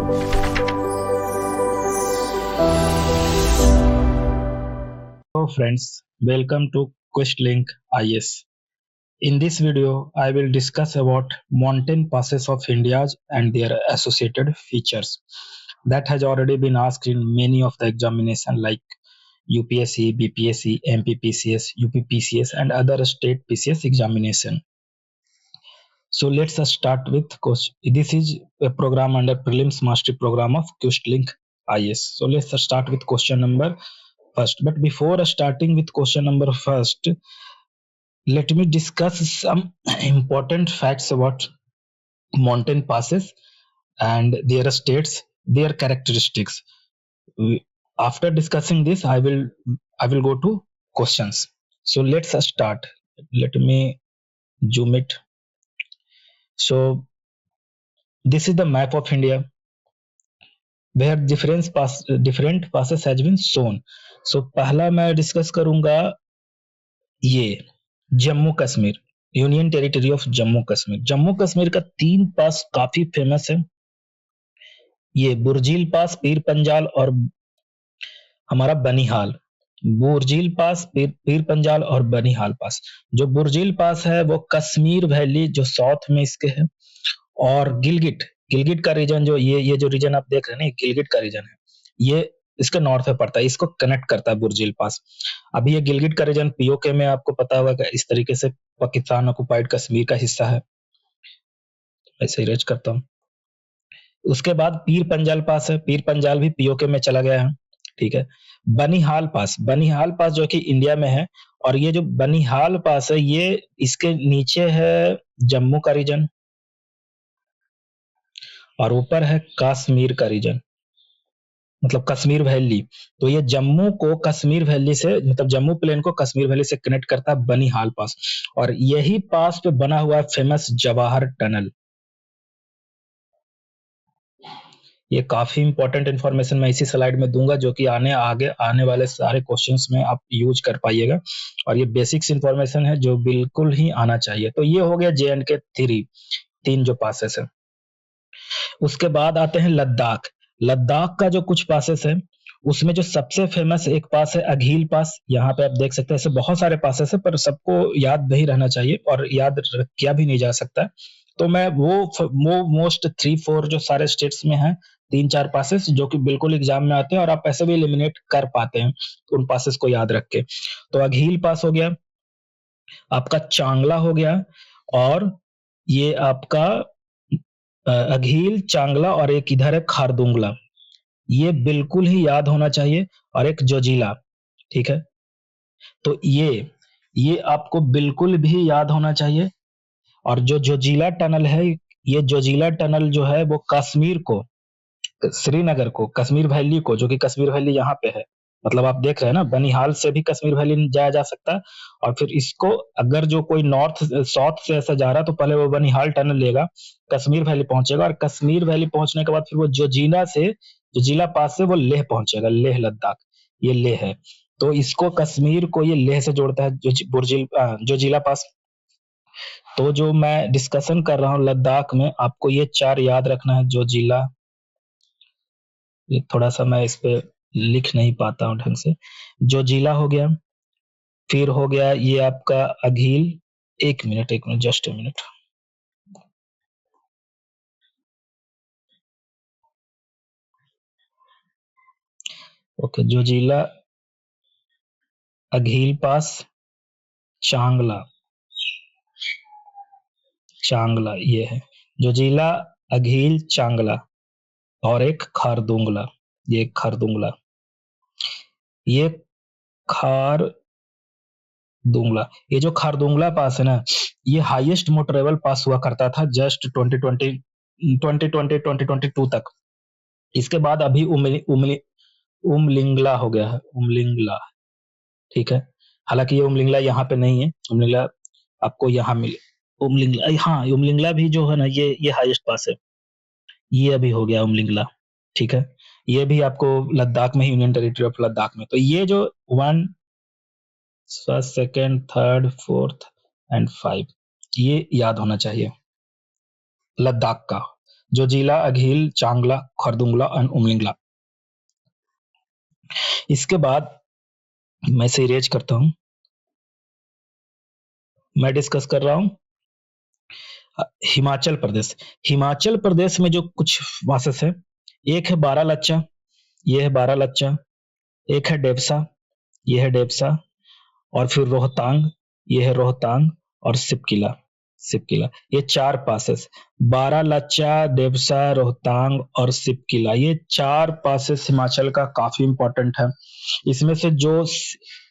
Hello friends, welcome to QuestLink IS. In this video, I will discuss about mountain passes of India and their associated features. That has already been asked in many of the examination like UPSC, BPSC, MPPCS, UPPCS and other state PCS examination. So let's start with question. This is a program under Prelims Mastery Program of QuestLink IS. So let's start with question number first. But before starting with question number first, let me discuss some important facts about mountain passes and their states, their characteristics. After discussing this, I will go to questions. So let's start. Let me zoom it. So this is the map of India where different passes has been shown. So पहला मैं discuss करूंगा ये Jammu Kashmir, union territory of Jammu Kashmir. Jammu Kashmir का 3 पास काफी famous है, ये Burjeel पास, पीर पंजाल और हमारा बनिहाल। बुर्जील पास, पीर पंजाल और बनिहाल पास। जो बुर्जील पास है वो कश्मीर वैली जो साउथ में इसके है, और गिलगिट का रीजन जो ये जो रीजन आप देख रहे हैं ना, गिलगिट का रीजन है, ये इसके नॉर्थ में पड़ता है, इसको कनेक्ट करता है बुर्जील पास। अभी ये गिलगिट का रीजन पीओके में आपको पता होगा कि इस तरीके से पाकिस्तान ऑक्युपाइड कश्मीर का हिस्सा है। ऐसे ही रेज करता हूँ। उसके बाद पीर पंजाल पास है, पीर पंजाल भी पीओके में चला गया है, ठीक है। बनिहाल पास जो कि इंडिया में है, और ये जो बनिहाल पास है ये इसके नीचे है जम्मू का रीजन और ऊपर है कश्मीर का रीजन, मतलब कश्मीर वैली। तो ये जम्मू को कश्मीर वैली से, मतलब जम्मू प्लेन को कश्मीर वैली से कनेक्ट करता है बनिहाल पास, और यही पास पे बना हुआ है फेमस जवाहर टनल। ये काफी इंपॉर्टेंट इंफॉर्मेशन मैं इसी स्लाइड में दूंगा, जो कि आगे आने वाले सारे क्वेश्चंस में आप यूज कर पाइएगा, और ये बेसिक्स इंफॉर्मेशन है जो बिल्कुल ही आना चाहिए। तो ये हो गया JNK 3 जो पासेस है। उसके बाद आते हैं लद्दाख का जो कुछ पासेस है, उसमें जो सबसे फेमस एक पास है अघील पास। यहाँ पे आप देख सकते हैं ऐसे बहुत सारे पासेस है, पर सबको याद नहीं रहना चाहिए और याद किया भी नहीं जा सकता। तो मैं वो मोस्ट 3-4 जो सारे स्टेट्स में है, 3-4 पासेस जो कि बिल्कुल एग्जाम में आते हैं और आप ऐसे भी एलिमिनेट कर पाते हैं उन पासेस को याद रख के। तो अघील पास हो गया, आपका चांगला हो गया, और ये आपका अघील, चांगला, और एक इधर है खारदुंगला, ये बिल्कुल ही याद होना चाहिए, और एक जोजिला, ठीक है। तो ये आपको बिल्कुल भी याद होना चाहिए। और जो जोजिला टनल है, ये जोजिला टनल जो है वो कश्मीर को, श्रीनगर को, कश्मीर वैली को, जो कि कश्मीर वैली यहाँ पे है, मतलब आप देख रहे हैं ना, बनिहाल से भी कश्मीर वैली जाया जा सकता है, और फिर इसको अगर जो कोई नॉर्थ साउथ से ऐसा जा रहा है तो पहले वो बनिहाल टनल लेगा, कश्मीर वैली पहुंचेगा, और कश्मीर वैली पहुंचने के बाद फिर वो जोजिला पास से वो लेह पहुंचेगा, लेह लद्दाख, ये लेह है। तो इसको कश्मीर को ये लेह से जोड़ता है जोजिला पास। तो जो मैं डिस्कशन कर रहा हूँ लद्दाख में, आपको ये 4 याद रखना है। जोजिला, ये थोड़ा सा मैं इस पे लिख नहीं पाता हूँ ढंग से। जोजिला हो गया, फिर हो गया ये आपका अघील। एक minute just a minute. Okay, Zojila, Aghil pass, Changla ये है जोजिला, अघील, चांगला, और एक खारदुंगला, ये खारदुंगला, ये खारदुंगला। ये जो खारदुंगला पास है ना, ये हाईएस्ट मोटरेबल पास हुआ करता था जस्ट 2022 तक। इसके बाद अभी उमलिंगला हो गया है, उमलिंगला, ठीक है। हालांकि ये उमलिंगला यहाँ पे नहीं है, उमलिंगला आपको यहाँ मिले, उमलिंगला, हाँ उमलिंगला भी जो है ना, ये हाईएस्ट पास है, ये अभी हो गया उमलिंगला, ठीक है। ये भी आपको लद्दाख में, यूनियन टेरिटरी ऑफ लद्दाख में। तो ये जो 1, 2nd, 3rd, 4th एंड 5, ये याद होना चाहिए लद्दाख का। जोजिला, अघील, चांगला, खरदुंगला एंड उमलिंगला। इसके बाद मैं इसे इरेज करता हूं। मैं डिस्कस कर रहा हूं हिमाचल प्रदेश। हिमाचल प्रदेश में जो कुछ वासेस है, एक है बारालाचा, ये है बारालाचा, एक है डेप्सा, ये है डेप्सा, और फिर रोहतांग, ये है रोहतांग, और सिपकिला, सिपकिला। ये चार पासेस, बारालाचा, डेप्सा, रोहतांग और सिपकिला, ये चार पासेस हिमाचल का काफी इंपॉर्टेंट है। इसमें से जो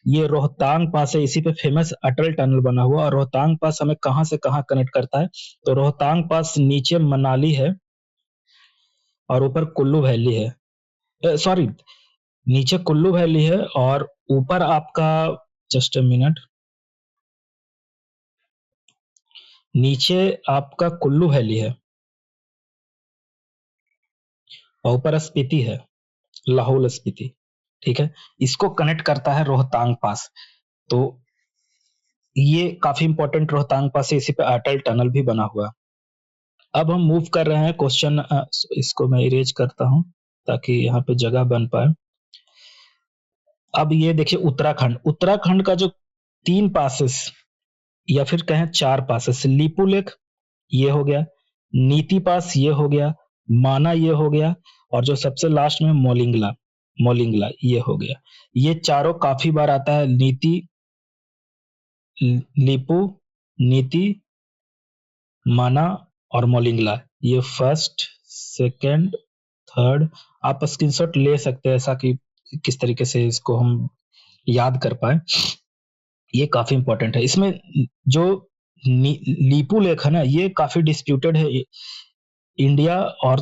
ये रोहतांग पास है, इसी पे फेमस अटल टनल बना हुआ, और रोहतांग पास हमें कहां से कहां कनेक्ट करता है, तो रोहतांग पास नीचे मनाली है और ऊपर कुल्लू वैली है, सॉरी, नीचे कुल्लू वैली है और ऊपर आपका, जस्ट अ मिनट, नीचे आपका कुल्लू वैली है और ऊपर स्पीति है, लाहौल स्पीति। ठीक है, इसको कनेक्ट करता है रोहतांग पास। तो ये काफी इंपॉर्टेंट रोहतांग पास है, इसी पे अटल टनल भी बना हुआ है। अब हम मूव कर रहे हैं क्वेश्चन, इसको मैं इरेज करता हूं ताकि यहाँ पे जगह बन पाए। अब ये देखिए उत्तराखंड, उत्तराखंड का जो तीन पासेस या फिर कहें चार पासेस, लीपू लेक ये हो गया, नीति पास ये हो गया, माना ये हो गया, और जो सबसे लास्ट में मोलिंगला, मोलिंगला ये हो गया। ये चारों काफी बार आता है, नीति, लीपू, नीति, माना और मोलिंगला। ये फर्स्ट, सेकंड, थर्ड, आप स्क्रीनशॉट ले सकते हैं ऐसा कि किस तरीके से इसको हम याद कर पाए। ये काफी इंपॉर्टेंट है। इसमें जो लीपू लेख है ना, ये काफी डिस्प्यूटेड है, इंडिया और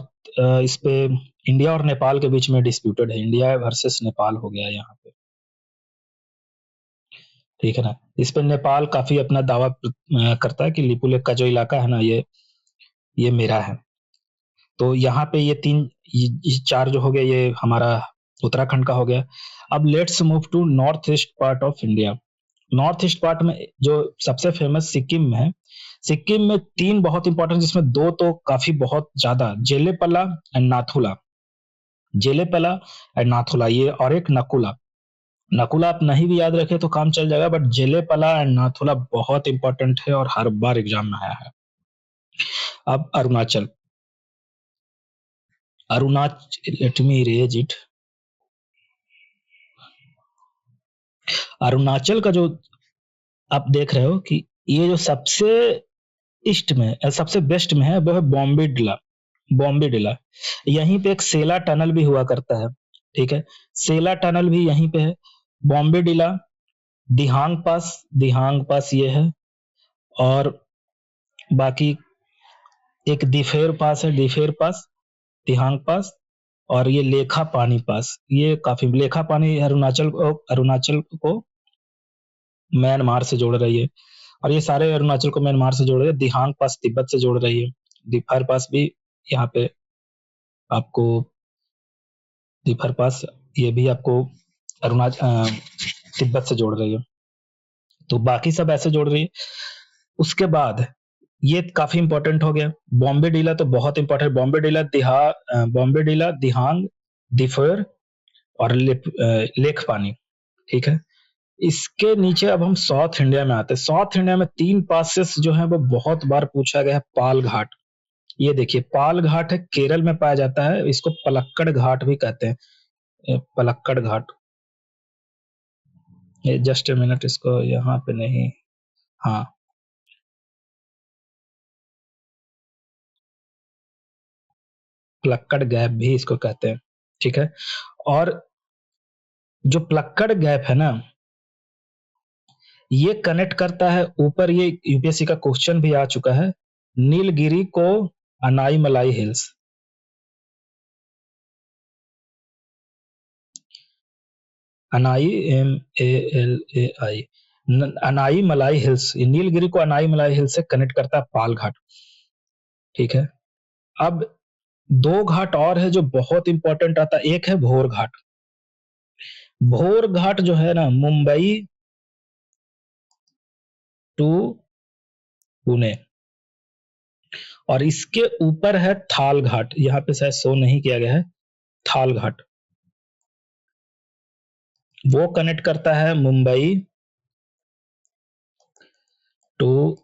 इस पे इंडिया और नेपाल के बीच में डिस्प्यूटेड है, इंडिया वर्सेस नेपाल हो गया यहाँ पे। ठीक है ना, इस पे नेपाल काफी अपना दावा करता है कि लीपू लेख का जो इलाका है ना, ये मेरा है। तो यहाँ पे ये तीन, ये चार जो हो गया, ये हमारा उत्तराखंड का हो गया। अब let's move to north east part of India. North east part में जो सबसे फेमस सिक्किम में है, सिक्किम में तीन बहुत इंपॉर्टेंट, जिसमें दो तो काफी बहुत ज्यादा, जेलेपला एंड नाथुला, जेलेपला एंड नाथुला ये, और एक नकुला। नकुला आप नहीं भी याद रखे तो काम चल जाएगा, बट जेलेपला एंड नाथुला बहुत इंपॉर्टेंट है और हर बार एग्जाम में आया है। अब Arunachal, Arunachal, let me erase it. Arunachal का जो आप देख रहे हो कि ये जो सबसे ईस्ट में, सबसे वेस्ट में है, वो है बॉम्बे डिला, बॉम्बे डिला। यहीं पे एक सेला टनल भी हुआ करता है। ठीक है, सेला टनल भी यहीं पे है। बॉम्बे डिला, दिहांग पास, दिहांग पास ये है, और बाकी एक दिफेर पास है, दिफेर पास, दिहांग पास, और ये लेखा पानी पास। ये काफी, लेखा पानी अरुणाचल को म्यांमार से जोड़ रही है, और ये सारे अरुणाचल को म्यांमार से जोड़ रही है। दिहांग पास तिब्बत से जोड़ रही है, दिफर पास भी यहाँ पे आपको, दिफर पास ये भी आपको अरुणाचल तिब्बत से जोड़ रही है। तो बाकी सब ऐसे जोड़ रही है। उसके बाद ये काफी इंपॉर्टेंट हो गया। बॉम्बे डीला तो बहुत इंपॉर्टेंट, बॉम्बे डीला, दिहांग, दिफर और लेख पानी। ठीक है, इसके नीचे अब हम साउथ इंडिया में आते हैं। साउथ इंडिया में तीन पासेस जो है वो बहुत बार पूछा गया है। पाल घाट, ये देखिए पाल घाट है, केरल में पाया जाता है, इसको पलक्कड़ घाट भी कहते हैं, पलक्कड़ घाट। जस्ट ए मिनट, इसको यहाँ पे नहीं, हाँ, पलक्कड़ गैप भी इसको कहते हैं। ठीक है, और जो पलक्कड़ गैप है ना, ये कनेक्ट करता है ऊपर, ये यूपीएससी का क्वेश्चन भी आ चुका है, नीलगिरी को Anai Malai hills, Anai, M A L A I, Anai Malai hills, Nilgiri को अनाई मलाई हिल्स से कनेक्ट करता है पाल घाट। ठीक है, अब दो घाट और है जो बहुत इंपॉर्टेंट आता है, एक है भोर घाट। भोर घाट जो है ना, मुंबई टू पुणे, और इसके ऊपर है थाल घाट, यहाँ पे शायद शो नहीं किया गया है, थाल घाट। वो कनेक्ट करता है मुंबई टू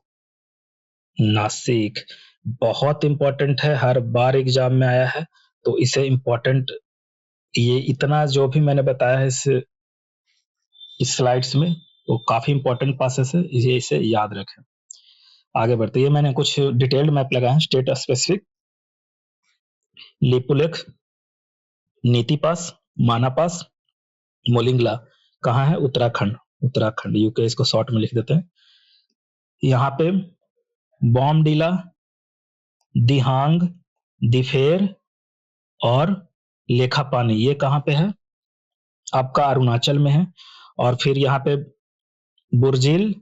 नासिक। बहुत इंपॉर्टेंट है, हर बार एग्जाम में आया है, तो इसे इंपॉर्टेंट, ये इतना जो भी मैंने बताया है इस स्लाइड्स में, वो काफी इंपॉर्टेंट पासेस है, ये इसे याद रखें। आगे बढ़ते, ये मैंने कुछ डिटेल्ड मैप लगाए हैं, स्टेट स्पेसिफिक। लिपुलेख, नीति पास, माना पास, मोलिंगला कहाँ है? उत्तराखंड। उत्तराखंड, यूके इसको शॉर्ट में लिख देते हैं। यहाँ पे बॉमडीला, दिहांग, दिफेर और लेखापानी, ये कहाँ पे है? आपका अरुणाचल में है। और फिर यहाँ पे बुर्जिल,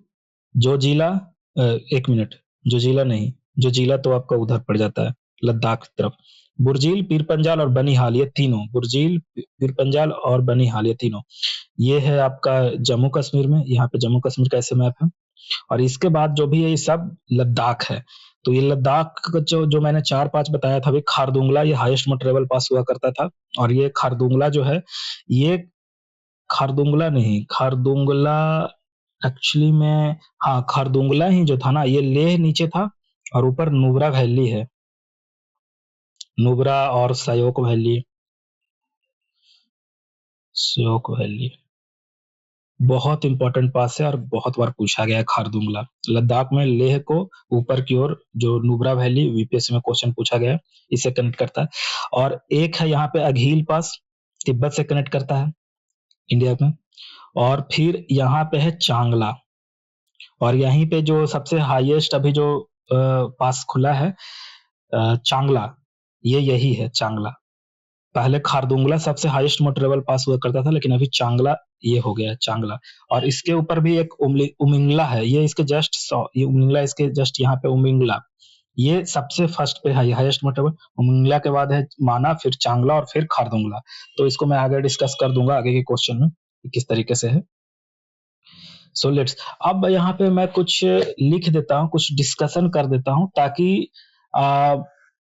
जोजिला, एक मिनट, जोजिला नहीं, जोजिला तो आपका उधर पड़ जाता है लद्दाख की तरफ। बुर्जिल, पीर पंजाल और बनिहाल, ये तीनों, बुर्जिल, पीर पंजाल और बनिहाल, ये तीनों, ये है आपका जम्मू कश्मीर में। यहाँ पे जम्मू कश्मीर का ऐसे मैप है। और इसके बाद जो भी है ये सब लद्दाख है। तो ये लद्दाख का जो मैंने 4-5 बताया था, अभी खारदुंगला, ये हाईएस्ट ट्रेवल पास हुआ करता था। और ये खारदुंगला जो है, ये खारदुंगला नहीं, खारदुंगला एक्चुअली में, हाँ खारदुंगला ही जो था ना, ये लेह नीचे था और ऊपर नुब्रा वैली है, नुब्रा और सयोक वैली, सयोक वैली बहुत इंपॉर्टेंट पास है और बहुत बार पूछा गया है खारदुंगला। लद्दाख में लेह को ऊपर की ओर जो नुब्रा वैली, वीपीएससी में क्वेश्चन पूछा गया है, इसे कनेक्ट करता है। और एक है यहाँ पे अघील पास, तिब्बत से कनेक्ट करता है इंडिया में। और फिर यहाँ पे है चांगला, और यहीं पे जो सबसे हाईएस्ट अभी जो पास खुला है, चांगला, ये यही है चांगला। पहले खारदुंगला सबसे हाईएस्ट मोटरेबल पास हुआ करता था, लेकिन अभी चांगला ये हो गया है, चांगला। और इसके ऊपर भी एक उमिंगला है, ये इसके जस्ट, ये उमिंगला इसके जस्ट यहाँ पे उमिंगला, ये सबसे फर्स्ट पे है, हाईएस्ट मोटरेबल। उमिंगला के बाद है माना, फिर चांगला और फिर खारदुंगला। तो इसको मैं आगे डिस्कस कर दूंगा आगे के क्वेश्चन में किस तरीके से है। सो लेट्स, अब यहाँ पे मैं कुछ लिख देता हूँ, कुछ डिस्कशन कर देता हूँ, ताकि आ,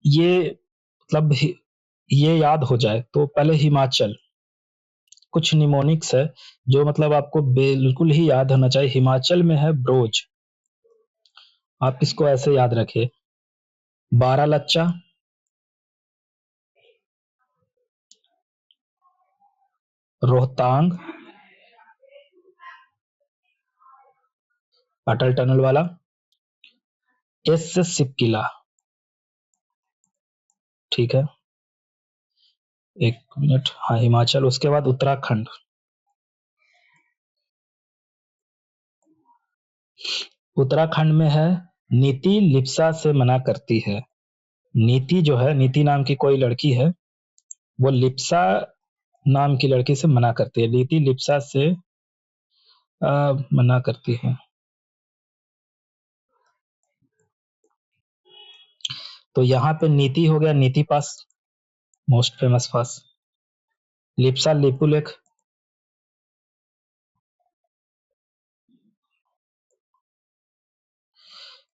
ये मतलब ये याद हो जाए। तो पहले हिमाचल, कुछ निमोनिक्स है जो मतलब आपको बिल्कुल ही याद होना चाहिए। हिमाचल में है ब्रोज, आप इसको ऐसे याद रखिए। बारालच्चा, रोहतांग, अटल टनल वाला, एस से सिपकिला, ठीक है, एक मिनट, हाँ हिमाचल। उसके बाद उत्तराखंड, उत्तराखंड में है नीति लिप्सा से मना करती है। नीति जो है, नीति नाम की कोई लड़की है, वो लिप्सा नाम की लड़की से मना करती है, नीति लिप्सा से मना करती है। तो यहाँ पे नीति हो गया, नीति पास, मोस्ट फेमस पास। लिप्सा लिपुलेख,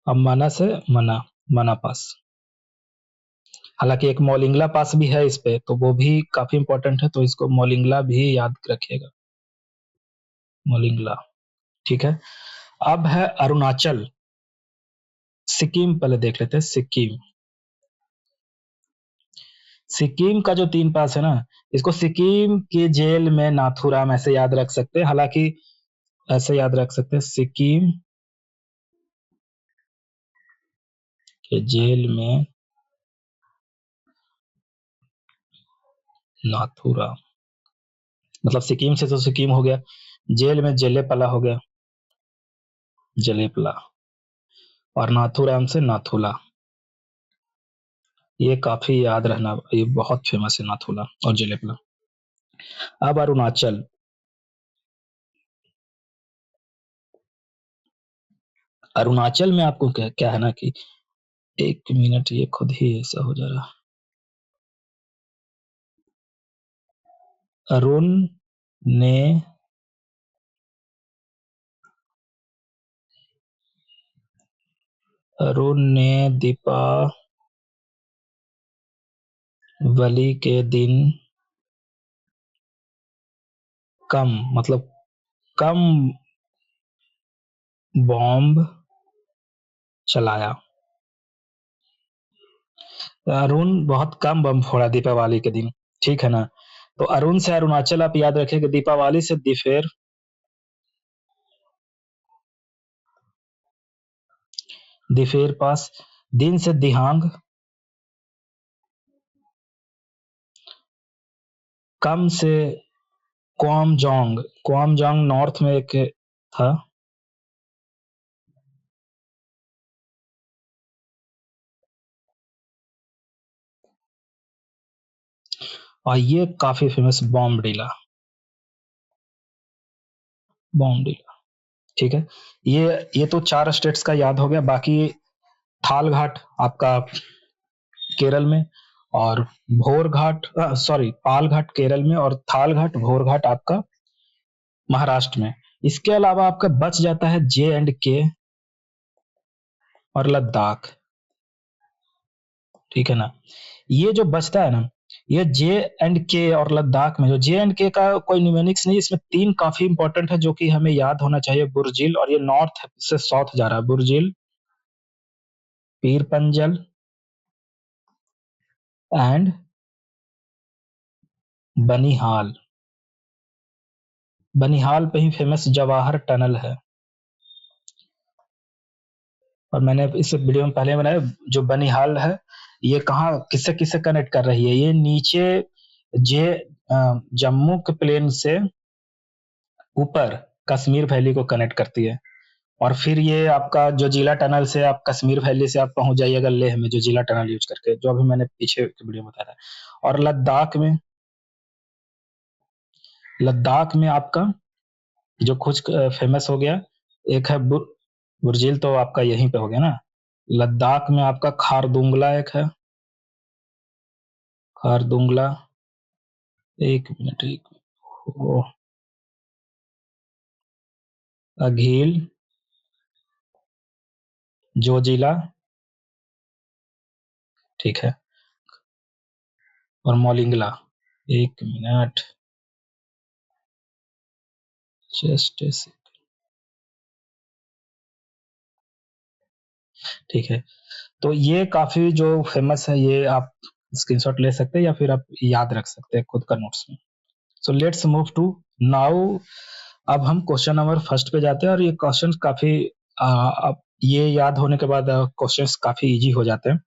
अब मना से मना, मना पास। हालांकि एक मौलिंगला पास भी है इस पे, तो वो भी काफी इंपॉर्टेंट है, तो इसको मौलिंगला भी याद रखिएगा, मौलिंगला, ठीक है। अब है अरुणाचल, सिक्किम पहले देख लेते हैं। सिक्किम, सिक्किम का जो 3 पास है ना, इसको सिक्किम के जेल में नाथुराम ऐसे याद रख सकते हैं। हालांकि ऐसे याद रख सकते हैं, सिक्किम के जेल में नाथुराम, मतलब सिक्किम से तो सिक्किम हो गया, जेल में जेलेपला हो गया, जलेपला, और नाथुराम से नाथुला। ये काफी याद रहना, ये बहुत फेमस है नाथुला और जलेपला। अब अरुणाचल, अरुणाचल में आपको क्या क्या है ना कि, एक मिनट, ये खुद ही ऐसा हो जा रहा। अरुण ने अरुण ने दीपावली के दिन कम मतलब कम बॉम्ब चलाया। अरुण बहुत कम बम फोड़ा दीपावली के दिन, ठीक है ना। तो अरुण से अरुणाचल आप याद रखें, दीपावली से दिफेर, दिफेर पास, दिन से दिहांग, कम से क्वामजोंग, क्वामजोंग नॉर्थ में एक था। और ये काफी फेमस बॉम्बडीला, बॉम्बडीला, ठीक है। ये तो 4 स्टेट्स का याद हो गया। बाकी थाल घाट आपका केरल में, और भोर घाट, सॉरी, पाल घाट केरल में, और थाल घाट, भोर घाट आपका महाराष्ट्र में। इसके अलावा आपका बच जाता है जे एंड के और लद्दाख, ठीक है ना। ये जो बचता है ना, ये जे एंड के और लद्दाख में, जो जे एंड के का कोई न्यूमेरिक्स नहीं, इसमें 3 काफी इंपॉर्टेंट है जो कि हमें याद होना चाहिए। बुर्जिल, और ये नॉर्थ से साउथ जा रहा है, बुर्जिल, पीर पंजल एंड बनिहाल। बनिहाल पे ही फेमस जवाहर टनल है, और मैंने इस वीडियो में पहले बनाया। जो बनिहाल है, ये कहाँ किससे किससे कनेक्ट कर रही है, ये नीचे जे जम्मू के प्लेन से ऊपर कश्मीर वैली को कनेक्ट करती है। और फिर ये आपका जो जिला टनल से आप कश्मीर वैली से आप पहुंच जाइएगा लेह में, जो जिला टनल यूज करके, जो अभी मैंने पीछे के वीडियो में बताया था। और लद्दाख में आपका जो कुछ फेमस हो गया, एक है बुर्जिल, तो आपका यहीं पे हो गया ना। लद्दाख में आपका खारदुंगला एक है, खारदुंगला, एक मिनट, अघील, जोजिला, ठीक है, और मौलिंगला, एक मिनट, जस्ट, ठीक है। तो ये काफी जो फेमस है, ये आप स्क्रीनशॉट ले सकते हैं या फिर आप याद रख सकते हैं खुद का नोट्स में। So let's move to now. अब हम क्वेश्चन नंबर फर्स्ट पे जाते हैं, और ये क्वेश्चन काफी अब ये याद होने के बाद क्वेश्चंस काफी इजी हो जाते हैं।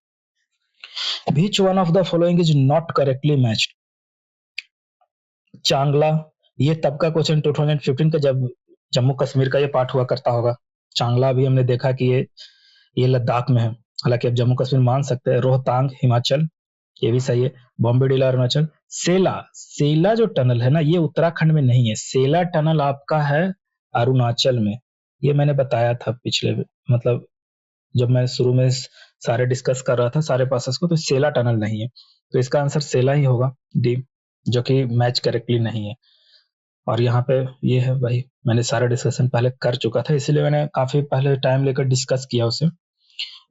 Which one of the following is not correctly matched? चांगला, ये तब का क्वेश्चन 2015 का, जब जम्मू कश्मीर का ये पार्ट हुआ करता होगा। चांगला भी हमने देखा कि ये लद्दाख में है, हालांकि अब जम्मू कश्मीर मान सकते हैं। रोहतांग हिमाचल, ये भी सही है। बॉम्बे डीला अरुणाचल। सेला, सेला जो टनल है ना, ये उत्तराखंड में नहीं है। सेला टनल आपका है अरुणाचल में। ये मैंने बताया था पिछले, मतलब जब मैं शुरू में सारे डिस्कस कर रहा था सारे पासेस को, तो सेला टनल नहीं है। तो इसका आंसर सेला ही होगा, डी, जो कि मैच करेक्टली नहीं है। और यहाँ पे ये है भाई, मैंने सारा डिस्कशन पहले कर चुका था, इसलिए मैंने काफी पहले टाइम लेकर डिस्कस किया उसे।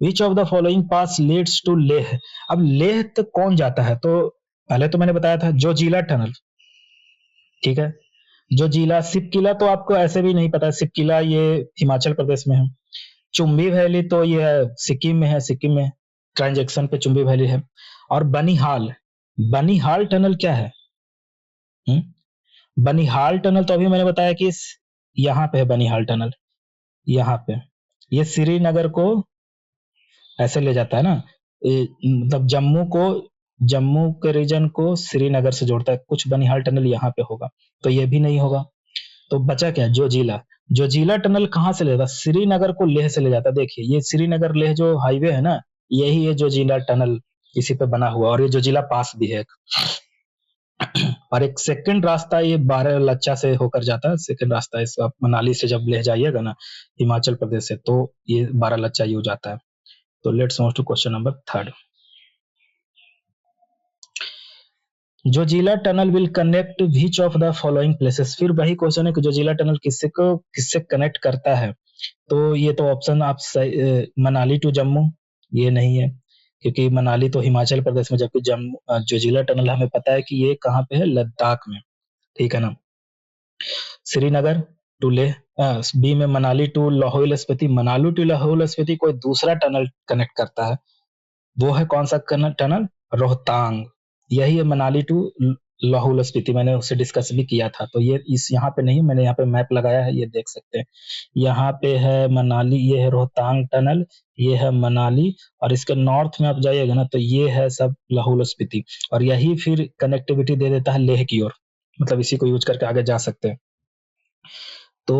Which of the following pass leads to Leh? अब लेह तक कौन जाता है? तो पहले तो मैंने बताया था जोजिला टनल, ठीक है। जोजिला, सिपकिला तो आपको ऐसे भी नहीं पता, सिपकिला ये हिमाचल प्रदेश में है। चुम्बी वैली तो ये सिक्किम में है, सिक्किम में ट्रांजेक्शन पे चुम्बी वैली है। और बनिहाल, बनिहाल टनल क्या है? बनिहाल टनल तो अभी मैंने बताया कि यहाँ पे है बनिहाल टनल, यहाँ पे। ये श्रीनगर को ऐसे ले जाता है ना, मतलब जम्मू के रीजन को श्रीनगर से जोड़ता है। कुछ बनिहाल टनल यहाँ पे होगा, तो ये भी नहीं होगा। तो बचा क्या? जोजिला। जोजिला टनल कहाँ से ले जाता? श्रीनगर को लेह से ले जाता। देखिए, ये श्रीनगर लेह जो हाईवे है ना, यही है जोजिला टनल, इसी पे बना हुआ। और ये जोजिला पास भी है। और एक सेकंड रास्ता ये बारह लच्चा से होकर जाता है। सेकंड रास्ता इस मनाली से जब ले जाइएगा ना हिमाचल प्रदेश से, तो ये बारह लच्चा यूज जाता है। तो let's move to question number third. Zojila tunnel will connect which of the following places? फिर वही क्वेश्चन है कि जोजिला टनल किससे कनेक्ट करता है? तो ये तो ऑप्शन आप मनाली टू जम्मू ये नहीं है, क्योंकि मनाली तो हिमाचल प्रदेश में, जबकि जम्मू जोजिला टनल हमें पता है कि ये कहाँ पे है, लद्दाख में, ठीक है ना। श्रीनगर टू लेह, बी में मनाली टू लाहौल स्पीति, मनाली टू लाहौल स्पीति कोई दूसरा टनल कनेक्ट करता है, वो है कौन सा टनल, रोहतांग, यही है मनाली टू लाहौल स्पीति, मैंने उससे डिस्कस भी किया था। तो ये इस यहाँ पे नहीं, मैंने यहाँ पे मैप लगाया है, ये देख सकते हैं, यहाँ पे है मनाली, ये है रोहतांग टनल, ये है मनाली, और इसके नॉर्थ में आप जाइएगा ना तो ये है सब लाहौल स्पीति, और यही फिर कनेक्टिविटी दे देता है लेह की ओर, मतलब इसी को यूज करके आगे जा सकते हैं। तो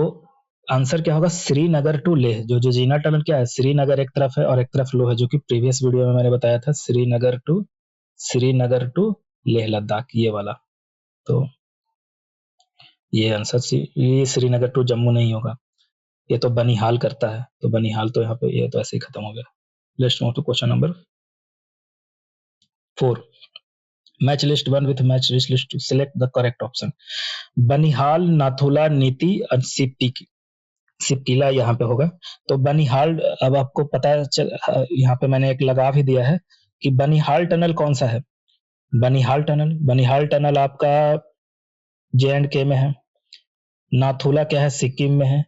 आंसर क्या होगा, श्रीनगर टू लेह, जो जोजिला टनल क्या है, श्रीनगर एक तरफ है और एक तरफ लो है, जो कि प्रीवियस वीडियो में मैंने बताया था, श्रीनगर टू लेह लद्दाख, ये वाला। तो ये आंसर ये श्रीनगर टू जम्मू नहीं होगा, ये तो बनिहाल करता है, तो बनिहाल तो यहाँ पे ये तो ऐसे ही खत्म हो गया। Let's move to question number 4, match list 1 with match list two select the correct option। Banihal, Nathula, Niti और सिपकिला यहाँ पे होगा। तो बनिहाल, अब आपको पता चल, यहाँ पे मैंने एक लगा भी दिया है कि बनिहाल टनल कौन सा है, बनिहाल टनल आपका J&K में है, नाथुला क्या है, सिक्किम में है,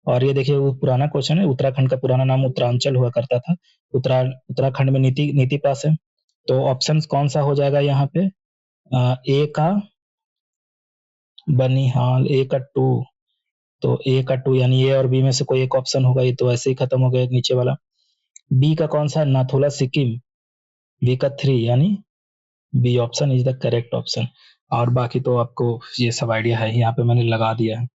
और ये देखिए वो पुराना क्वेश्चन है, उत्तराखंड का पुराना नाम उत्तरांचल हुआ करता था, उत्तराखंड में नीति पास है। तो ऑप्शन कौन सा हो जाएगा यहाँ पे, ए का बनिहाल, ए का 2, तो ए का 2 यानी ए और बी में से कोई एक ऑप्शन होगा, ये तो ऐसे ही खत्म हो गया नीचे वाला। बी का कौन सा, नाथुला सिक्किम, बी का 3 यानी B option is the correct option, और बाकी तो आपको ये सब आइडिया है, यहाँ पे मैंने लगा दिया है।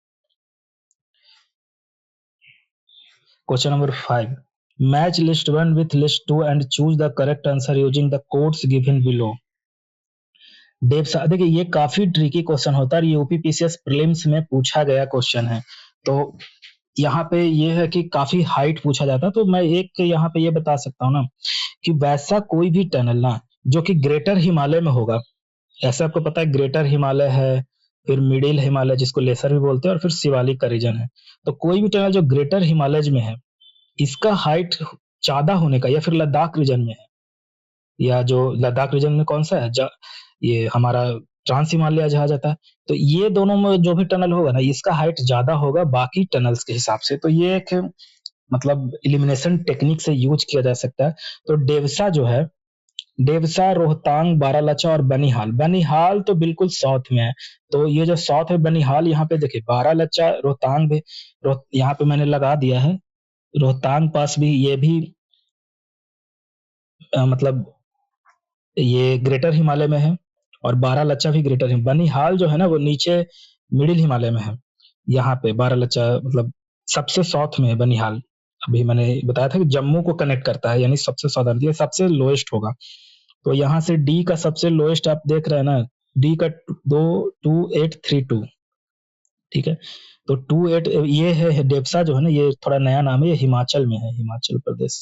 Question number 5, match list 1 with list 2 and choose the correct answer using the codes given below। देखिए ये काफी ट्रिकी क्वेश्चन होता है, ये यूपीपीसीएस प्रीलिम्स में पूछा गया क्वेश्चन है। तो यहाँ पे ये है कि काफी हाइट पूछा जाता है, तो मैं एक यहाँ पे ये बता सकता हूँ ना कि वैसा कोई भी टनल ना जो कि ग्रेटर हिमालय में होगा, ऐसे आपको पता है ग्रेटर हिमालय है, फिर मिडिल हिमालय जिसको लेसर भी बोलते हैं, और फिर शिवालिक का रीजन है। तो कोई भी टनल जो ग्रेटर हिमालय में है, इसका हाइट ज्यादा होने का, या फिर लद्दाख रीजन में है, या जो लद्दाख रीजन में कौन सा है, ये हमारा ट्रांस हिमालय जहाज आता है, तो ये दोनों में जो भी टनल होगा ना, इसका हाइट ज्यादा होगा बाकी टनल्स के हिसाब से। तो ये एक मतलब इलिमिनेशन टेक्निक से यूज किया जा सकता है। तो डेवसा जो है, डेवसा, रोहतांग, बारालाचा और बनिहाल तो बिल्कुल साउथ में है, तो ये जो साउथ है बनिहाल, यहाँ पे देखिए बारालाचा, रोहतांग भी, यहाँ पे मैंने लगा दिया है, रोहतांग पास भी, ये भी मतलब ये ग्रेटर हिमालय में है, और बारालाचा भी ग्रेटर है। बनिहाल जो है ना वो नीचे मिडिल हिमालय में है, यहाँ पे बारालाचा मतलब सबसे साउथ में है बनिहाल। अभी मैंने बताया था कि जम्मू को कनेक्ट करता है, यानी सबसे साउदर्न, ये सबसे लोएस्ट होगा। तो यहाँ से डी का सबसे लोएस्ट आप देख रहे हैं ना, डी का 2832, ठीक है। तो 28 ये है डेप्सा जो है ना, ये थोड़ा नया नाम है, ये हिमाचल में है, हिमाचल प्रदेश,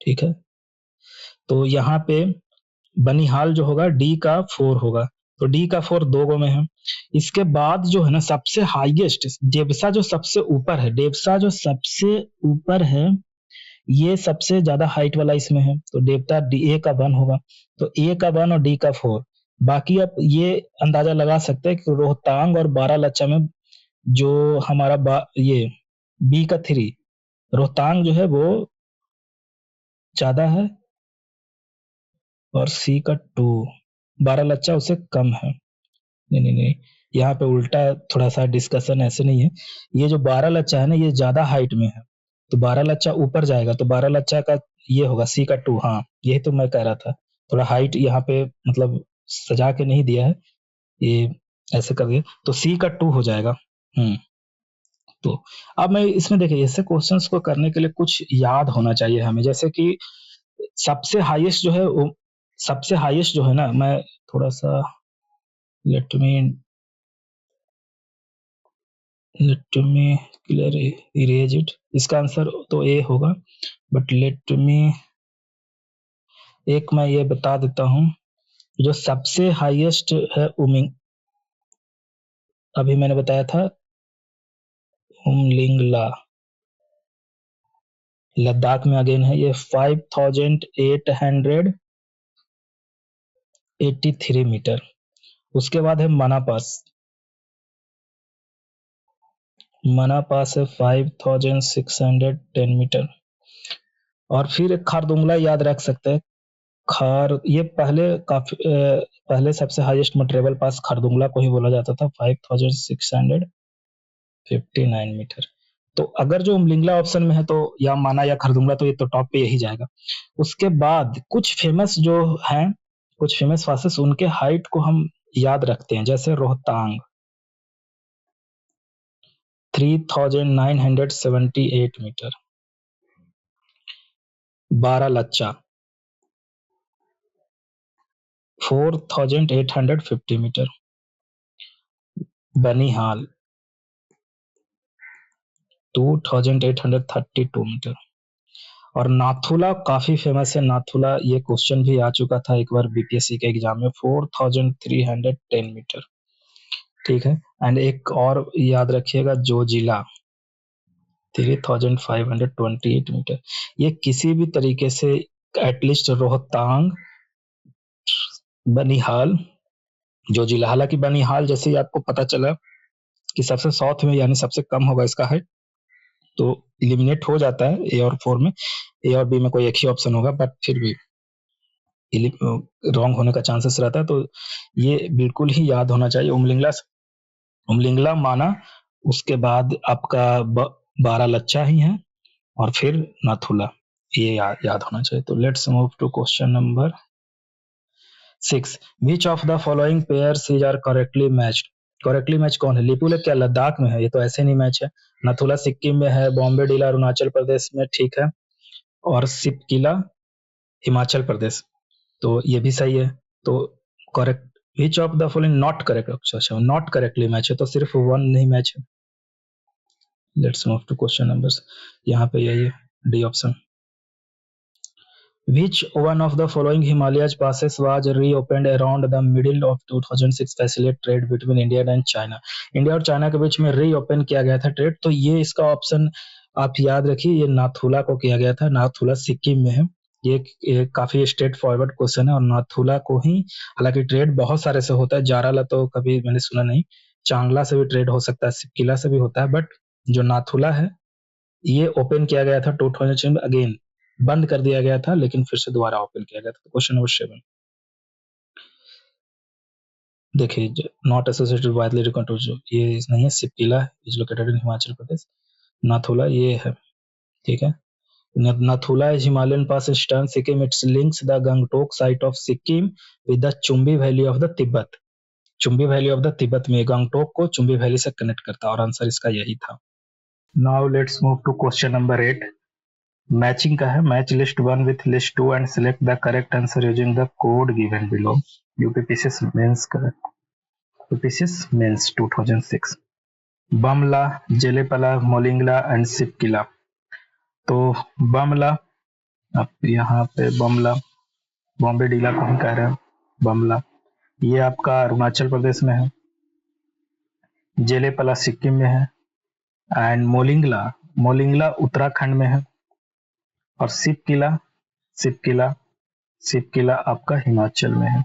ठीक है। तो यहाँ पे बनिहाल जो होगा डी का 4 होगा, तो डी का 4 दो गो में है। इसके बाद जो है ना सबसे हाईएस्ट डेप्सा जो सबसे ऊपर है, डेप्सा जो सबसे ऊपर है, ये सबसे ज्यादा हाइट वाला इसमें है, तो डेप्टा डी ए का 1 होगा, तो ए का 1 और डी का 4। बाकी आप ये अंदाजा लगा सकते हैं कि रोहतांग और बारालाचा में जो हमारा ये बी का 3, रोहतांग जो है वो ज्यादा है, और सी का 2, बारालाचा उससे कम है। नहीं, यहाँ पे उल्टा थोड़ा सा डिस्कशन, ऐसे नहीं है, ये जो बारालाचा है ना ये ज्यादा हाइट में है, तो बारालाचा ऊपर जाएगा, तो बारालाचा का ये होगा सी का 2। हाँ यही तो मैं कह रहा था, थोड़ा हाइट यहाँ पे मतलब सजा के नहीं दिया है, ये ऐसे कर दिया, तो सी का 2 हो जाएगा। तो अब मैं इसमें देखिए, ऐसे क्वेश्चंस को करने के लिए कुछ याद होना चाहिए हमें, जैसे कि सबसे हाईएस्ट जो है सबसे हाईएस्ट जो है ना, मैं थोड़ा सा let me clear erase it, इसका आंसर तो ए होगा, बट लेट मी एक मैं ये बता देता हूं, जो सबसे हाईएस्ट है उमिंग, अभी मैंने बताया था उमलिंगला लद्दाख में अगेन है, ये 5883 मीटर। उसके बाद है मना पास, मना पास है 5610 मीटर। और फिर एक खारदुंगला याद रख सकते हैं, ये पहले सबसे हाईएस्ट ट्रेवल पास खारदुंगला को ही बोला जाता था, 5659 मीटर। तो अगर जो उमलिंगला ऑप्शन में है तो या माना या खारदुंगला, तो ये तो टॉप पे यही जाएगा। उसके बाद कुछ फेमस जो हैं, कुछ फेमस पासेस, उनके हाइट को हम याद रखते हैं, जैसे Rohtang 3978 metre, Baralacha 4850 metre, Banihal 2832 metre, और नाथुला काफी फेमस है। नाथुला, ये क्वेश्चन भी आ चुका था एक बार बीपीएससी के एग्जाम में, 4310 मीटर। ठीक है। एंड एक और याद रखिएगा, जोजिला 3528 मीटर। ये किसी भी तरीके से एटलीस्ट रोहतांग, बनिहाल, जोजिला, हालांकि बनिहाल जैसे ही आपको पता चला कि सबसे साउथ में यानी सबसे कम होगा इसका हाइट, तो इलिमिनेट हो जाता है ए और 4 में, ए और बी में कोई एक ही ऑप्शन होगा, बट फिर भी रॉन्ग होने का चांसेस रहता है। तो ये बिल्कुल ही याद होना चाहिए, उमलिंगला माना, उसके बाद आपका बारालच्चा ही है, और फिर नाथुला, ये याद होना चाहिए। तो let's move to question number 6। Which of the following pairs is are correctly matched? Correctly match कौन है? लिपुलेख क्या लद्दाख में है? ये तो ऐसे नहीं मैच है। नथुला सिक्किम में है, बॉम्बे डीला अरुणाचल प्रदेश में, ठीक है, और सिपकिला हिमाचल प्रदेश, तो ये भी सही है। तो correct, which of the following not correct, अच्छा नॉट करेक्टली मैच है, तो सिर्फ वन नहीं मैच है। Let's move to question numbers, यहाँ पे यही है, D option. Which one of the following Himalayas passes was reopened around the middle of 2006 facilitate trade between India and China? India और चाइना के बीच में रीओपन किया गया था ट्रेड, तो ये इसका ऑप्शन आप याद रखिए, ये नाथुला को किया गया था। नाथुला सिक्किम में है। ये काफी स्ट्रेट फॉरवर्ड क्वेश्चन है, और नाथुला को ही, हालांकि ट्रेड बहुत सारे से होता है, जाराला तो कभी मैंने सुना नहीं, चांगला से भी ट्रेड हो सकता है, सिपकिला से भी होता है, बट जो नाथुला है ये ओपन किया गया था 2006 में, अगेन बंद कर दिया गया था, लेकिन फिर से दोबारा ओपन किया गया था। क्वेश्चन नंबर 7 देखिए, नॉट एसोसिएटेड वाइडली रिकॉग्नाइज्ड, ये नहीं है। Shipkila is located in Himachal Pradesh, Nathula ये है, ठीक है। Nathula is Himalayan pass eastern Sikkim, it's links the Gangtok site of Sikkim with the Chumbi valley of the Tibet. Chumbi valley of the Tibet में गंगटोक को चुम्बी वैली से कनेक्ट करता, और आंसर इसका यही था। Now let's move to question number 8। Matching का है, match list 1 with list 2 and select the correct answer using the code given below. UPPCS mains का, UPPCS mains 2006। Bumla, Jelepla, Molingla and Shipkila. तो बमला, अब यहाँ पे बमला, बॉम्बे डीला को हम कह रहे हैं बमला, ये आपका अरुणाचल प्रदेश में है। जेलेपला सिक्किम में है, एंड मोलिंगला, मोलिंगला उत्तराखंड में है, और सिपकिला, सिपकिला, सिपकिला आपका हिमाचल में है।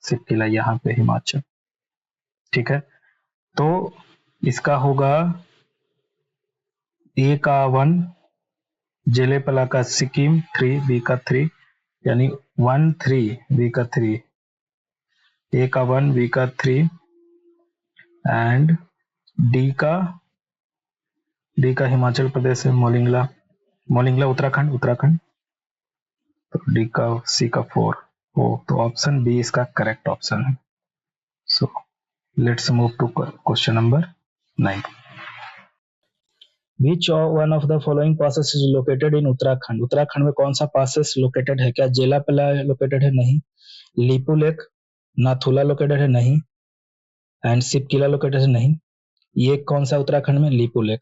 सिपकिला यहाँ पे हिमाचल, ठीक है। तो इसका होगा ए का 1, जेलेपला का सिक्किम 3, बी का 3, यानी 1 3, बी का 3, ए का 1, बी का 3, एंड डी का हिमाचल प्रदेश है, मोलिंगला, मोलिंगला उत्तराखंड, उत्तराखंड, तो डी का, सी का 4 हो, तो ऑप्शन बी इसका करेक्ट ऑप्शन है। So let's move to question number 9। Which one of the following passes is located in Uttarakhand? Uttarakhand में कौन सा passes located है? क्या जेलापला लोकेटेड है? नहीं। लिपुलेख, नाथुला लोकेटेड है? नहीं। एंड सिपकिला लोकेटेड है? नहीं। ये कौन सा उत्तराखंड में? लिपुलेख।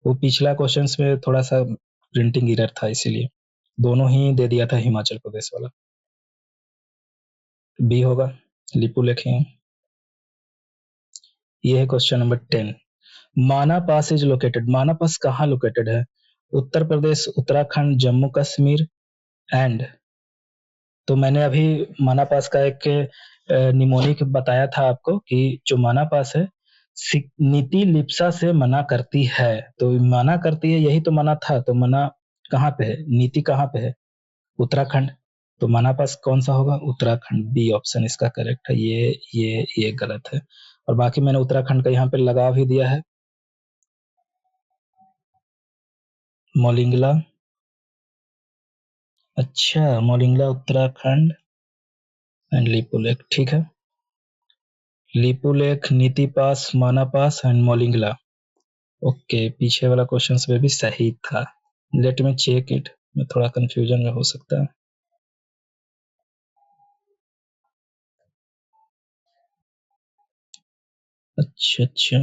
वो पिछला क्वेश्चन में थोड़ा सा प्रिंटिंग एरर था, इसीलिए दोनों ही दे दिया था हिमाचल प्रदेश वाला। बी होगा, लिपुलेख ही। ये है क्वेश्चन नंबर 10। माना पास इज लोकेटेड, माना पास कहाँ लोकेटेड है? उत्तर प्रदेश, उत्तराखंड, जम्मू कश्मीर एंड, तो मैंने अभी माना पास का एक निमोनिक बताया था आपको कि जो माना पास है नीति लिप्सा से मना करती है, तो मना करती है यही तो मना था, तो मना कहाँ पे है, नीति कहाँ पे है? उत्तराखंड। तो मना पास कौन सा होगा? उत्तराखंड, बी ऑप्शन इसका करेक्ट है। ये गलत है, और बाकी मैंने उत्तराखंड का यहाँ पे लगा भी दिया है। मोलिंगला, अच्छा मोलिंगला उत्तराखंड एंड लिपुलेख, ठीक है। लिपुलेख, नीति पास, माना पास एंड मोलिंगला। ओके, पीछे वाला क्वेश्चन में भी सही था। लेट मी चेक इट, मैं थोड़ा कंफ्यूजन में हो सकता है। अच्छा अच्छा,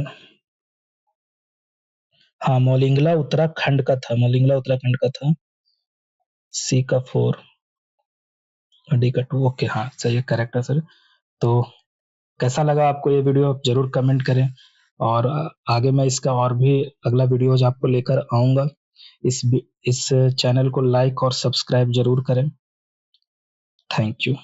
हाँ मोलिंगला उत्तराखंड का था, मोलिंगला उत्तराखंड का था। सी का 4, डी का 2, ओके हाँ सही है, करेक्ट है सर। तो कैसा लगा आपको ये वीडियो, आप जरूर कमेंट करें, और आगे मैं इसका और भी अगला वीडियोज आपको लेकर आऊंगा। इस चैनल को लाइक और सब्सक्राइब जरूर करें। Thank you.